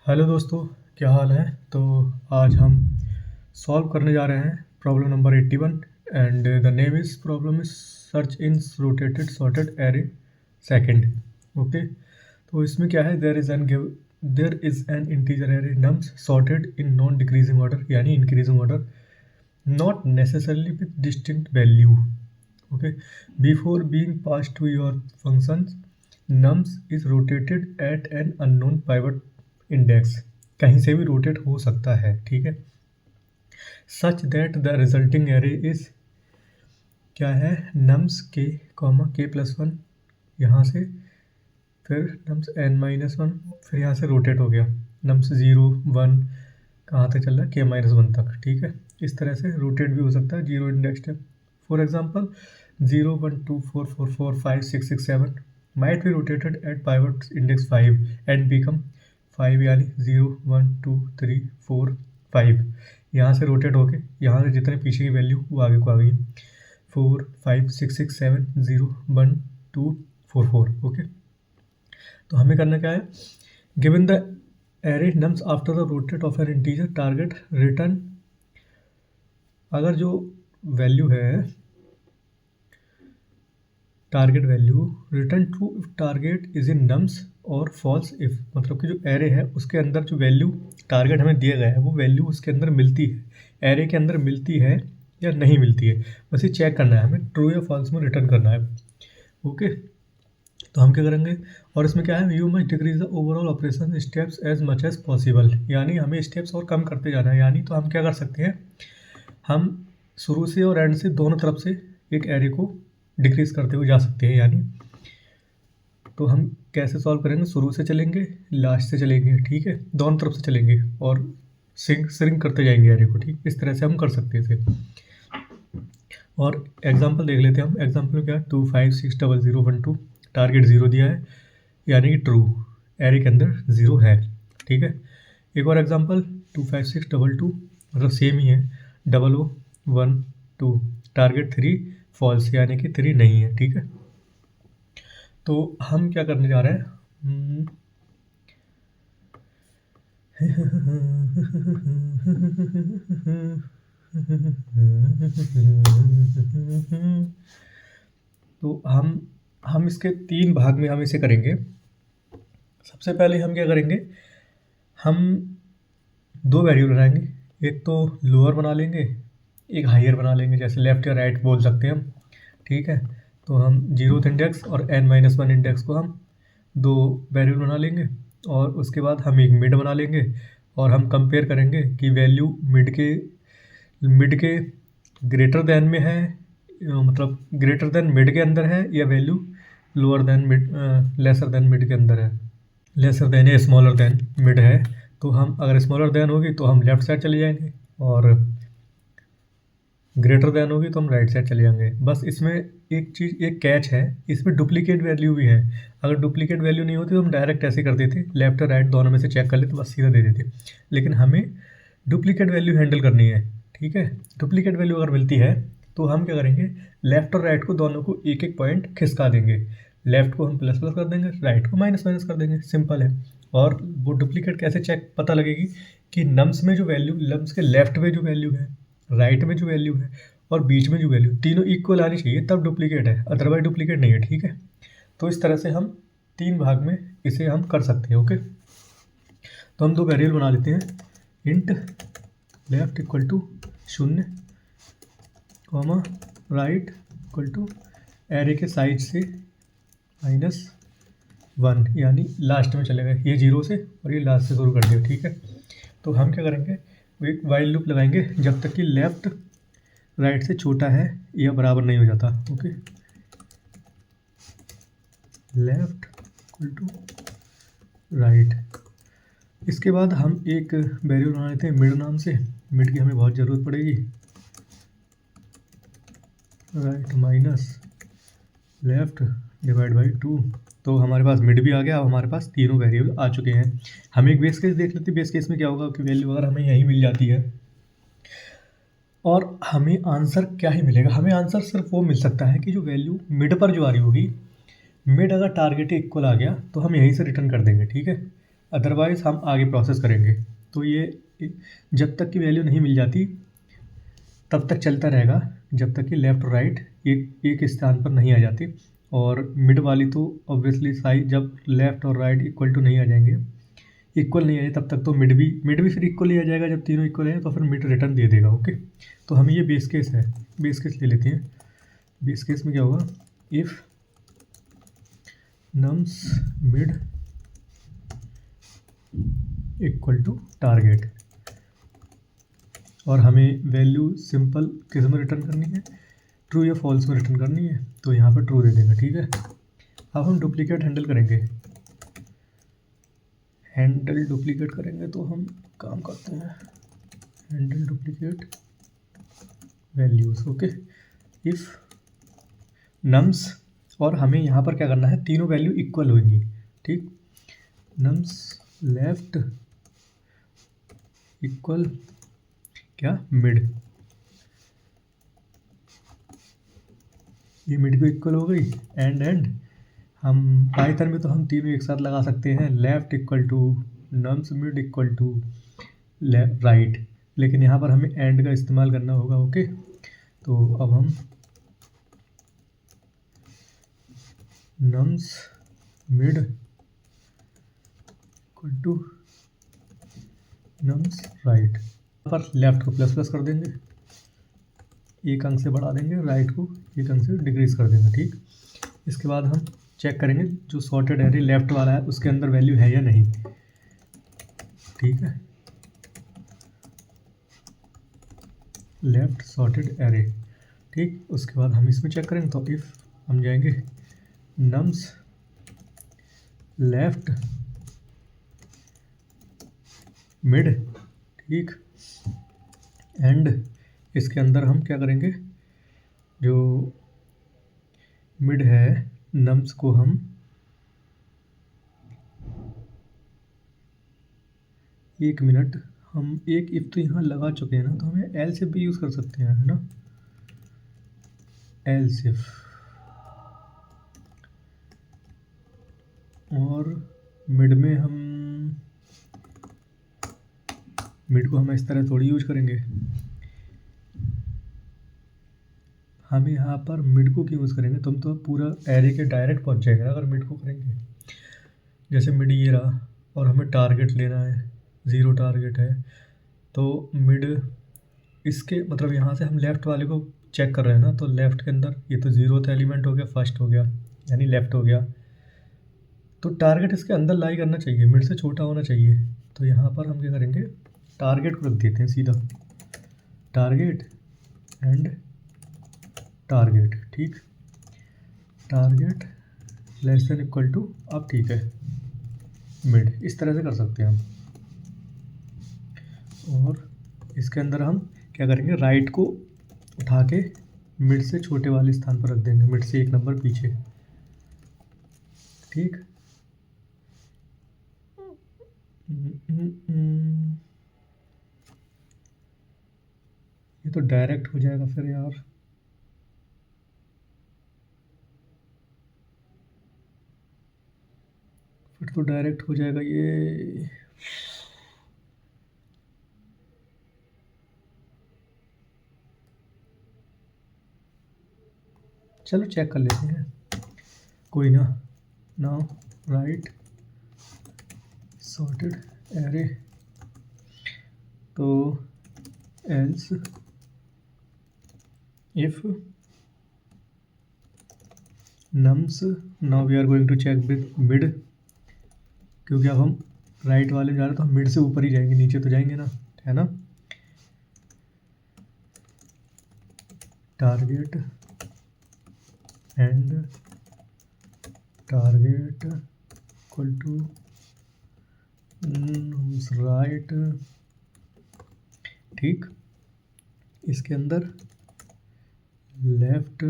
Hello दोस्तों, क्या हाल है। तो आज हम सॉल्व करने जा रहे हैं problem number 81 and the name is problem is search in rotated sorted array second. Okay, तो इसमें क्या है, there is an integer array nums sorted in non decreasing order यानी increasing order, not necessarily with distinct value. Okay, before being pass to your functions nums is rotated at an unknown pivot index, कहीं से भी rotate हो सकता है, ठीक है। Such that the resulting array is क्या है, nums k comma k plus one, यहाँ से फिर nums n माइनस वन, फिर यहाँ से रोटेट हो गया nums 0 1 कहाँ तक चल रहा है k माइनस वन तक, ठीक है। इस तरह से रोटेट भी हो सकता है zero index step. For example 0 1 2 4 4 4 5 6 6 7 might be rotated at pivot index 5 and become 5 यानी 0 1 2 3 4 5। यहाँ से रोटेट होके यहाँ से जितने पीछे की वैल्यू वो आगे को आ गई 4 5 6 6 7 0 1 2 4 4। ओके, तो हमें करना क्या है, given the array nums after the rotate of N integer target return, अगर जो वैल्यू है target value return true if target is in nums और फॉल्स इफ, मतलब कि जो एरे है उसके अंदर जो वैल्यू टारगेट हमें दिया गया है वो वैल्यू उसके अंदर मिलती है, एरे के अंदर मिलती है या नहीं मिलती है, बस ये चेक करना है हमें, ट्रू या फॉल्स में रिटर्न करना है। ओके, तो हम क्या करेंगे, और इसमें क्या है, you must decrease the overall operation steps as much as possible, यानी हमें स्टेप्स और कम करते जाना है। यानी तो हम क्या कर सकते हैं, हम शुरू से और एंड से दोनों तरफ से एक एरे को डिक्रीज करते हुए जा सकते हैं। यानी तो हम कैसे सॉल्व करेंगे, शुरू से चलेंगे लास्ट से चलेंगे, ठीक है, दोनों तरफ से चलेंगे और श्रिंक करते जाएंगे एरे को, ठीक, इस तरह से हम कर सकते हैं इसे। और एग्जांपल देख लेते हैं हम, एग्जांपल में क्या है 2 5 6 0 0 1 2, टारगेट 0 दिया है यानी कि ट्रू, एरे के अंदर 0 है, ठीक है। एक और एग्जांपल 2 5 6 2 2, मतलब सेम ही है, 0 0 1 2, टारगेट 3 फॉल्स यानी कि 3 नहीं है, ठीक है। तो हम क्या करने जा रहे हैं, तो हम इसके 3 भाग में हम इसे करेंगे। सबसे पहले हम क्या करेंगे, हम 2 वेरिएबल बनाएंगे, एक तो लोअर बना लेंगे, एक हायर बना लेंगे, जैसे लेफ्ट या राइट बोल सकते हैं हम, ठीक है। तो हम 0th इंडेक्स और n-1 इंडेक्स को हम 2 वेरिएबल बना लेंगे, और उसके बाद हम एक मिड बना लेंगे और हम कंपेयर करेंगे कि वैल्यू मिड के ग्रेटर देन में है, मतलब ग्रेटर देन मिड के अंदर है, या value lower than mid lesser than mid के अंदर है, लेसर देन या स्मॉलर देन मिड है। तो हम अगर स्मॉलर देन होगी तो हम लेफ्ट साइड चले जाएंगे, और ग्रेटर देन होगी तो हम राइट साइड चले जाएंगे। बस इसमें एक चीज़, एक कैच है, इसमें डुप्लीकेट वैल्यू भी है। अगर डुप्लीकेट वैल्यू नहीं होती तो हम डायरेक्ट ऐसे करते थे, लेफ्ट और राइट दोनों में से चेक कर लेते, बस सीधा दे देते। लेकिन हमें डुप्लीकेट वैल्यू हैंडल करनी है, ठीक है। डुप्लीकेट वैल्यू अगर मिलती है तो हम क्या करेंगे, लेफ्ट और राइट को दोनों को एक एक पॉइंट खिसका देंगे, लेफ्ट को हम प्लस प्लस कर देंगे, राइट को माइनस माइनस कर देंगे, सिंपल है। और वो डुप्लीकेट कैसे चेक पता लगेगी कि नम्स में जो वैल्यू, नम्स के लेफ्ट में जो वैल्यू है, राइट में जो वैल्यू है और बीच में जो वैल्यू, तीनों इक्वल आनी चाहिए, तब डुप्लीकेट है, अदरवाइज डुप्लीकेट नहीं है, ठीक है। तो इस तरह से हम 3 भाग में इसे हम कर सकते हैं। ओके, तो हम 2 वेरिएबल बना लेते हैं, int left equal to 0 comma right equal to array के साइड से -1, यानी लास्ट में चले गए, ये 0 से और ये लास्ट से शुरू कर दिया, ठीक है। तो हम क्या करेंगे, एक वाइल लूप लगाएंगे जब तक कि लेफ्ट राइट से छोटा है या बराबर नहीं हो जाता। Okay, left equal to right. इसके बाद हम एक वेरिएबल बना लेते हैं मिड नाम से, मिड की हमें बहुत ज़रूरत पड़ेगी, right minus left divide by 2। तो हमारे पास मिड भी आ गया, अब हमारे पास तीनों वेरिएबल आ चुके हैं। हम एक बेस केस देख लेते हैं, बेस केस में क्या होगा कि वैल्यू अगर हमें यहीं मिल जाती है और हमें आंसर क्या ही मिलेगा, हमें आंसर सिर्फ वो मिल सकता है कि जो वैल्यू मिड पर जो आ रही होगी, मिड अगर टारगेट इक्वल आ गया तो हम यहीं से रिटर्न कर देंगे, ठीक है। अदरवाइज़ हम आगे प्रोसेस करेंगे। तो ये जब तक की वैल्यू नहीं मिल जाती तब तक चलता रहेगा, जब तक कि लेफ़्ट और राइट एक एक स्थान पर नहीं आ जाती। और मिड वाली तो ऑब्वियसली साइड जब लेफ़्ट और राइट इक्वल टू नहीं आ जाएंगे, इक्वल नहीं आए तब तक तो मिड भी फिर इक्वल ही आ जाएगा। जब तीनों इक्वल आए तो फिर मिड रिटर्न दे देगा। ओके, तो हमें ये बेस केस है, बेस केस ले लेते हैं। बेस केस में क्या होगा, if nums mid equal to target, और हमें वैल्यू सिंपल किस में रिटर्न करनी है, ट्रू या फॉल्स में रिटर्न करनी है। तो यहाँ पर ट्रू दे देंगे। ठीक है, अब हम डुप्लीकेट हैंडल करेंगे। हैंडल डुप्लीकेट करेंगे तो हम काम करते हैं handle duplicate values. Okay, if nums, और हमें यहाँ पर क्या करना है, तीनों वैल्यू इक्वल होंगी। ठीक, नम्स लेफ्ट इक्वल क्या, मिड, ये मिड को इक्वल हो गई। एंड हम पाइथन में तो हम तीनों एक साथ लगा सकते हैं, left equal to nums mid equal to right, लेकिन यहाँ पर हमें एंड का इस्तेमाल करना होगा। ओके, तो अब हम nums mid equal to nums right, पर लेफ़्ट को प्लस प्लस कर देंगे, एक अंक से बढ़ा देंगे, राइट को एक अंक से डिक्रीज़ कर देंगे। ठीक, इसके बाद हम चेक करेंगे जो सॉर्टेड एरे लेफ़्ट वाला है उसके अंदर वैल्यू है या नहीं। ठीक है, लेफ़्ट सॉर्टेड एरे। ठीक, उसके बाद हम इसमें चेक करेंगे तो इफ़ हम जाएंगे नम्स लेफ़्ट मिड, ठीक, एंड इसके अंदर हम क्या करेंगे, जो मिड है नम्स को हम एक मिनट, हम एक इफ तो यहाँ लगा चुके हैं ना, तो हमें एल सिफ भी यूज़ कर सकते हैं, है ना, एल सिफ। और मिड में हम मिड को हम इस तरह थोड़ी यूज करेंगे, हम यहाँ पर मिड को क्यों यूज़ करेंगे, तुम तो पूरा एरे के डायरेक्ट पहुँच जाएगा अगर मिड को करेंगे। जैसे मिड ये रहा और हमें टारगेट लेना है, 0 टारगेट है, तो मिड इसके मतलब यहाँ से हम लेफ़्ट वाले को चेक कर रहे हैं ना, तो लेफ़्ट के अंदर ये तो 0th एलिमेंट हो गया, फर्स्ट हो गया यानी लेफ़्ट हो गया, तो टारगेट इसके अंदर लाई करना चाहिए, मिड से छोटा होना चाहिए। तो यहाँ पर हम क्या करेंगे, टारगेट को रख देते हैं सीधा, टारगेट एंड टारगेट। ठीक, target less than equal to, अब ठीक है, मिड, इस तरह से कर सकते हैं हम। और इसके अंदर हम क्या करेंगे, राइट को उठा के मिड से छोटे वाले स्थान पर रख देंगे, मिड से एक नंबर पीछे। ठीक, ये तो डायरेक्ट हो जाएगा फिर यार, फिर तो डायरेक्ट हो जाएगा ये। चलो चेक कर लेते हैं, कोई ना। नाउ राइट सॉर्टेड एरे, तो else if nums, now we are going to check with mid, क्योंकि अब हम राइट वाले जा रहे हैं तो हम मिड से ऊपर ही जाएंगे, नीचे तो जाएंगे ना, है ना। Target and target equal to right. ठीक, इसके अंदर लेफ्ट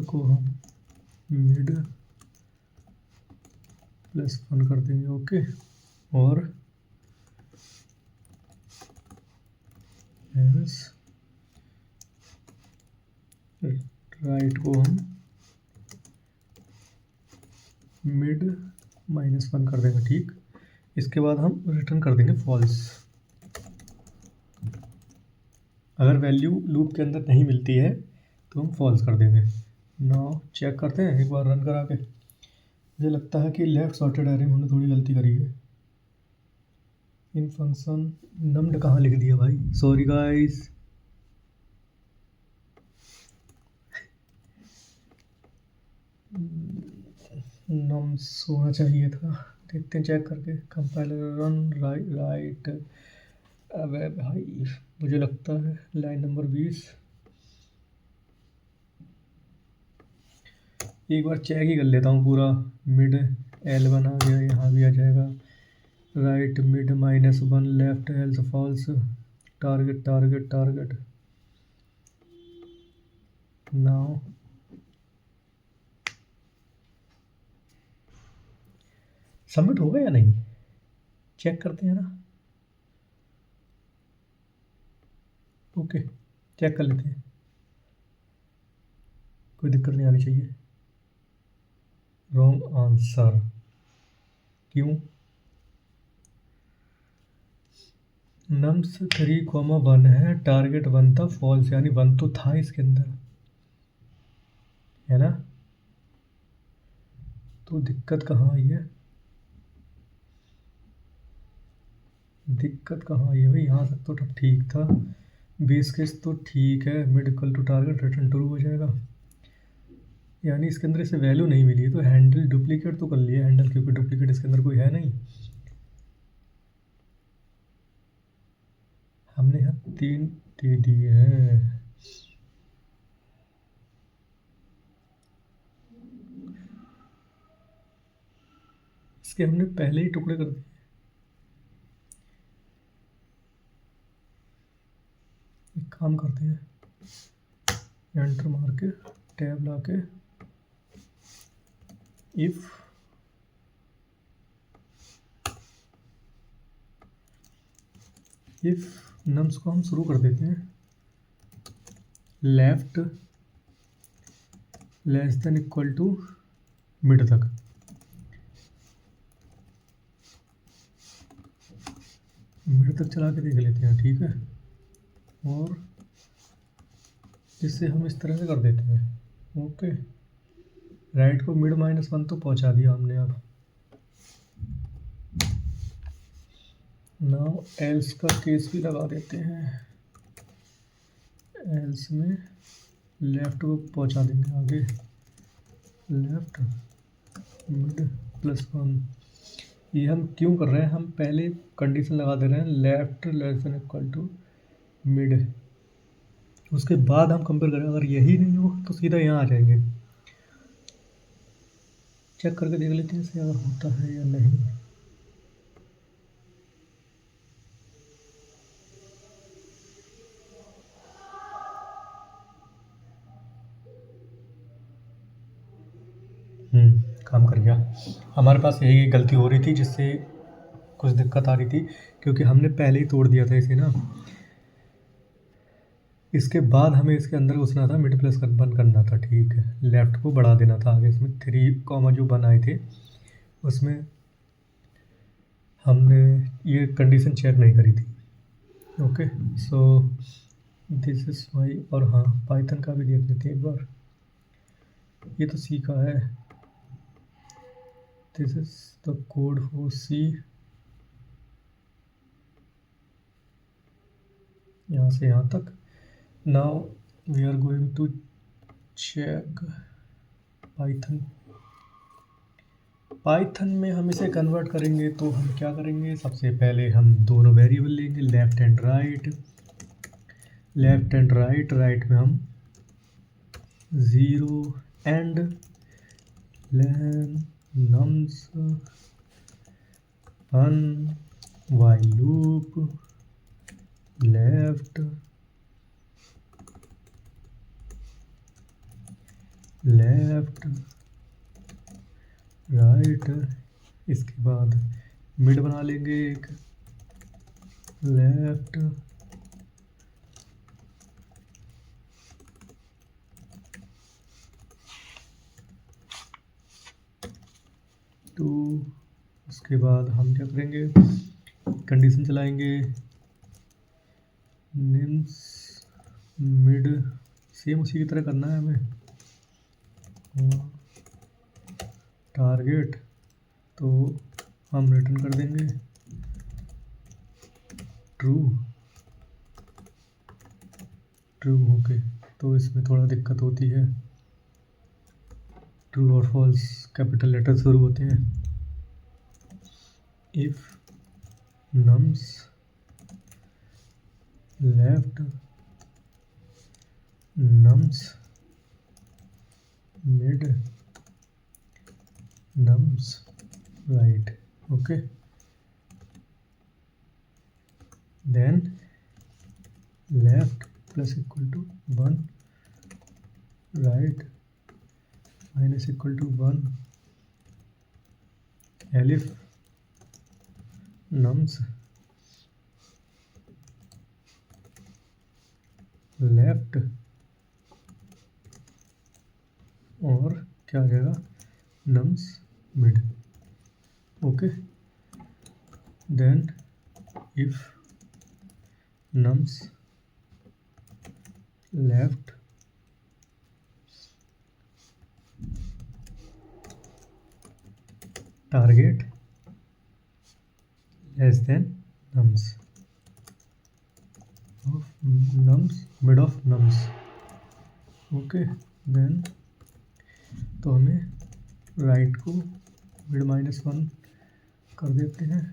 को हम मिड +1 कर देंगे। ओके, और राइट को हम मिड -1 कर देंगे, ठीक। इसके बाद हम रिटर्न कर देंगे फॉल्स। अगर वैल्यू लूप के अंदर नहीं मिलती है तो हम फॉल्स कर देंगे। नाउ चेक करते हैं एक बार रन करा के। मुझे लगता है कि लेफ्ट सॉर्टेड एरे में हमने थोड़ी गलती करी है। इन फंक्शन नम्ड कहाँ लिख दिया भाई, सॉरी गाइस। नम्स होना चाहिए था, देखते हैं चेक करके। Compiler run right. अबे भाई मुझे लगता है लाइन नंबर 20। एक बार चेक ही कर लेता हूँ पूरा। मिड L1 आ गया, यहाँ भी आ जाएगा। Right mid -1 left else false. Target target target. Now submit होगा या नहीं, चेक करते हैं ना। ओके चेक कर लेते हैं, कोई दिक्कत नहीं आनी चाहिए। रॉन्ग आंसर क्यों? नम्स 3,1 है, टारगेट 1 था, फॉल्स यानी 1 तो था इसके अंदर, है ना। तो दिक्कत कहाँ आई है, दिक्कत कहाँ आई है भाई। यहाँ तक तो ठीक था, बेस केस तो ठीक है। Mid equal to target return true हो जाएगा, यानी इसके अंदर इसे वैल्यू नहीं मिली है। तो हैंडल डुप्लीकेट तो कर लिया हैंडल, क्योंकि डुप्लीकेट इसके अंदर कोई है नहीं। हमने यहाँ 3 दे दिए हैं। इसके हमने पहले ही टुकड़े कर दिए। एक काम करते हैं, एंटर मार के टैब ला के इफ नम्स को हम शुरू कर देते हैं left less than equal to mid तक। मिड तक चला के देख लेते हैं, ठीक है। और जिससे हम इस तरह से कर देते हैं। ओके राइट को मिड -1 तो पहुंचा दिया हमने। अब नाउ एल्स का केस भी लगा देते हैं। एल्स में लेफ्ट को पहुंचा देंगे आगे, लेफ्ट मिड +1। ये हम क्यों कर रहे हैं, हम पहले कंडीशन लगा दे रहे हैं left less than equal to mid. उसके बाद हम कंपेयर करें, अगर यही नहीं हो तो सीधा यहाँ आ जाएंगे। चेक करके देख लेते हैं इसे, अगर होता है या नहीं। काम कर गया। हमारे पास यही गलती हो रही थी जिससे कुछ दिक्कत आ रही थी, क्योंकि हमने पहले ही तोड़ दिया था इसे ना। इसके बाद हमें इसके अंदर घुसना था, मिड प्लस बंद करना था, ठीक है। लेफ्ट को बढ़ा देना था आगे। इसमें 3, जो बनाए थे उसमें हमने ये कंडीशन चेक नहीं करी थी। Okay so this is my. और हाँ पाइथन का भी देख लेते हैं एक बार, ये तो सी का है। This is the code for C. यहाँ से यहाँ तक। Now we are going to check Python. Python में हम इसे कन्वर्ट करेंगे तो हम क्या करेंगे, सबसे पहले हम दोनों वेरिएबल लेंगे, left and right. Left and right, right में हम 0 and nums 1 while loop left left right. इसके बाद मिड बना लेंगे एक, लेफ्ट तो उसके बाद हम क्या करेंगे, कंडीशन चलाएंगे निम्स मिड, सेम उसी की तरह करना है हमें। टारगेट तो हम रिटर्न कर देंगे ट्रू। ओके, तो इसमें थोड़ा दिक्कत होती है, ट्रू और फॉल्स कैपिटल लेटर शुरू होते हैं। If nums left nums mid nums right, okay, then left plus equal to 1 right minus equal to 1 elif nums left और क्या आ जाएगा nums mid, okay, then if nums left target less than nums of nums mid of nums, okay, then तो हमें right को mid -1 कर देते हैं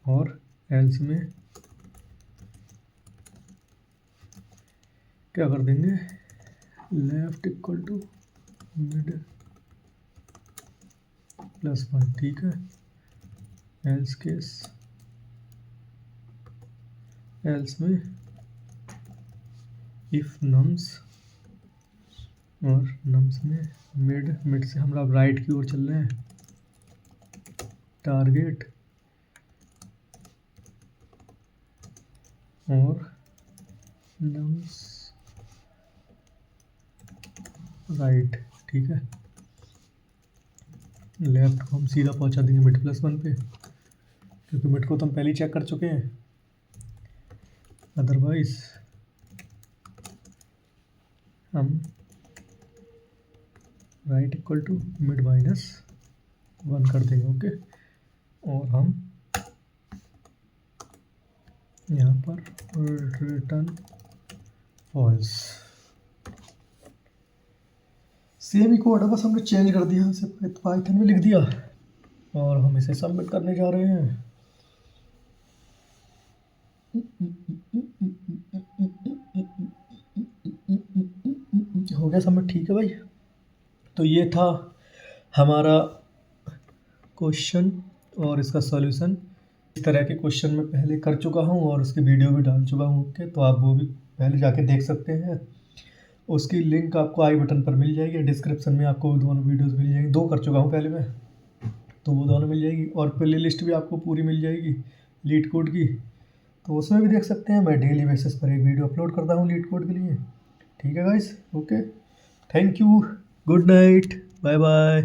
और एल्स में क्या कर देंगे, लेफ्ट इक्वल टू मिड +1, ठीक है। एल्स केस, एल्स में इफ नम्स और नम्स में मिड से हम लोग राइट की ओर चल रहे हैं, टारगेट और नम्स राइट, ठीक है। लेफ्ट को हम सीधा पहुंचा देंगे मिड +1 पे, क्योंकि मिड को तो हम पहले ही चेक कर चुके हैं, अदरवाइज हम राइट इक्वल टू मिड -1 कर देंगे, ओके, और हम यहाँ पर रिटर्न फॉल्स, सेम ही कोड है, बस हमने चेंज कर दिया, उसे पाइथन में लिख दिया और हम इसे सबमिट करने जा रहे हैं। हो गया सबमिट, ठीक है भाई। तो ये था हमारा क्वेश्चन और इसका सॉल्यूशन। इस तरह के क्वेश्चन मैं पहले कर चुका हूँ और उसकी वीडियो भी डाल चुका हूँ, ओके, तो आप वो भी पहले जाके देख सकते हैं। उसकी लिंक आपको आई बटन पर मिल जाएगी, डिस्क्रिप्शन में आपको दोनों वीडियोस मिल जाएंगी, 2 कर चुका हूँ पहले मैं, तो वो दोनों मिल जाएगी और प्ले लिस्ट भी आपको पूरी मिल जाएगी लीड कोड की, तो उसमें भी देख सकते हैं। मैं डेली बेसिस पर एक वीडियो अपलोड करता हूँ लीड कोड के लिए, ठीक है guys, okay, thank you, good night, bye bye.